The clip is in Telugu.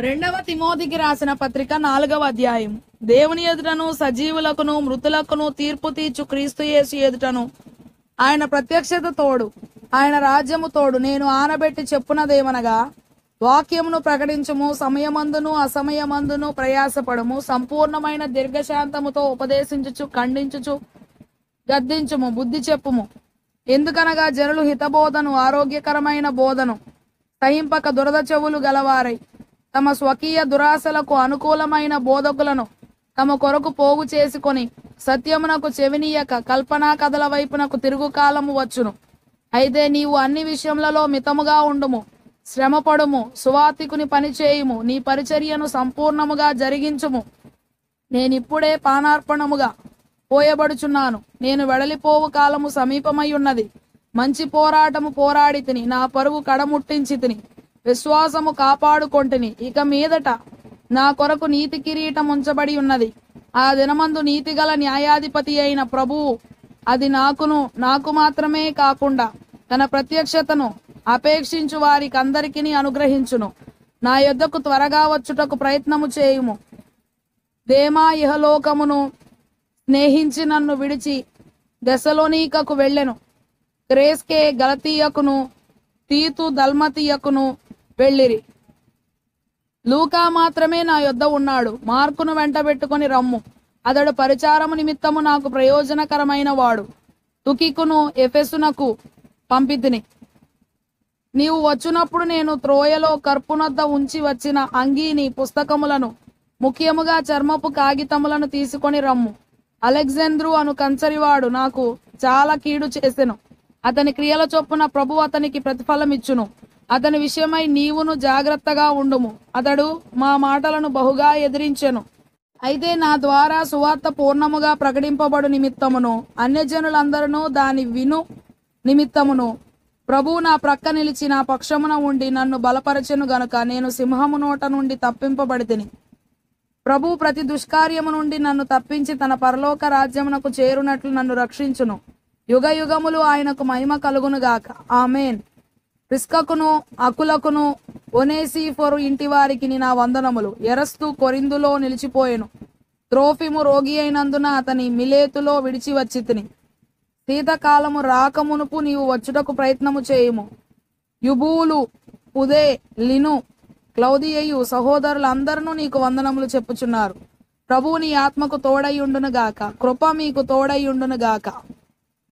రెండవ తిమోతికి రాసిన పత్రిక 4వ అధ్యాయం. దేవుని ఎదుటను సజీవులకును మృతులకును తీర్పు తీర్చు క్రీస్తు యేసు ఎదుటను ఆయన ప్రత్యక్షత తోడు, ఆయన రాజ్యము తోడు. నేను ఆనబెట్టి చెప్పునదేమనగా, వాక్యమును ప్రకటించుము, సమయమందును అసమయమందును ప్రయాసపడము, సంపూర్ణమైన దీర్ఘశాంతముతో ఉపదేశించుచు ఖండించుచు గద్దించుము, బుద్ధి చెప్పుము. ఎందుకనగా జనులు హితబోధను, ఆరోగ్యకరమైన బోధను సహింపక దురద చెవులు గలవారై తమ స్వకీయ దురాశలకు అనుకూలమైన బోధకులను తమ కొరకు పోగు చేసుకొని సత్యమునకు చెవినీయక కల్పనా కథల వైపునకు తిరుగు కాలము వచ్చును. అయితే నీవు అన్ని విషయములలో మితముగా ఉండుము, శ్రమపడుము, సువార్తికుని పని చేయుము, నీ పరిచర్యను సంపూర్ణముగా జరిగించుము. నేనిప్పుడే పానార్పణముగా పోయబడుచున్నాను, నేను వెడలిపోవు కాలము సమీపమై ఉన్నది. మంచి పోరాటము పోరాడి తిని, నా పరుగు కడముట్టించి తిని, విశ్వాసము కాపాడుకొంటిని. ఇక మీదట నా కొరకు నీతి కిరీటం ఉంచబడి ఉన్నది. ఆ దినమందు నీతిగల న్యాయాధిపతి అయిన ప్రభువు అది నాకు మాత్రమే కాకుండా తన ప్రత్యక్షతను అపేక్షించు వారికి అందరికీ అనుగ్రహించును. నా యొద్దకు త్వరగా వచ్చుటకు ప్రయత్నము చేయుము. దేమా ఇహలోకమును స్నేహించి నన్ను విడిచి దెసలోనికకు వెళ్ళెను. క్రేస్కే గలతీయకును తీతు దల్మతీయకును వెళ్ళిరి. లూకా మాత్రమే నా యొద్ద ఉన్నాడు. మార్కును వెంటబెట్టుకొని రమ్ము, అతడు పరిచారము నిమిత్తము నాకు ప్రయోజనకరమైన వాడు. తుకికును ఎఫెసునకు పంపితిని. నీవు వచ్చునప్పుడు నేను త్రోయలో కర్పునొద్ద ఉంచి వచ్చిన అంగీని, పుస్తకములను, ముఖ్యముగా చర్మపు కాగితములను తీసుకొని రమ్ము. అలెగ్జాంద్రు అను కంచరివాడు నాకు చాలా కీడు చేసెను. అతని క్రియల చొప్పున ప్రభు అతనికి ప్రతిఫలమిచ్చును. అతని విషయమై నీవును జాగ్రత్తగా ఉండుము. అతడు మా మాటలను బహుగా ఎదిరించెను. అయితే నా ద్వారా సువార్త పూర్ణముగా ప్రకటింపబడు నిమిత్తమును అన్యజనులందరూ దాని విను నిమిత్తమును ప్రభువు నా ప్రక్క నిలిచి నా పక్షమున ఉండి నన్ను బలపరచెను గనుక నేను సింహము నోట నుండి తప్పింపబడితిని. ప్రభు ప్రతి దుష్కార్యము నుండి నన్ను తప్పించి తన పరలోక రాజ్యమునకు చేరునట్లు నన్ను రక్షించును. యుగ యుగములు ఆయనకు మహిమ కలుగునుగాక. ఆమేన్. ప్రిస్కకును అకులకును ఒనేసిఫోరు ఇంటి వారికి నా వందనములు. ఎరస్తు కొరిందులో నిలిచిపోయెను. త్రోఫిము రోగి అయినందున అతని మిలేతులో విడిచి వచ్చి తిని. శీతకాలము రాకమునుపు నీవు వచ్చుటకు ప్రయత్నము చేయుము. యుబూలు, పుదే, లిను, క్లౌదియయు సహోదరులందరూ నీకు వందనములు చెప్పుచున్నారు. ప్రభువు నీ ఆత్మకు తోడై ఉండును గాక. కృప మీకు తోడై ఉండును గాక.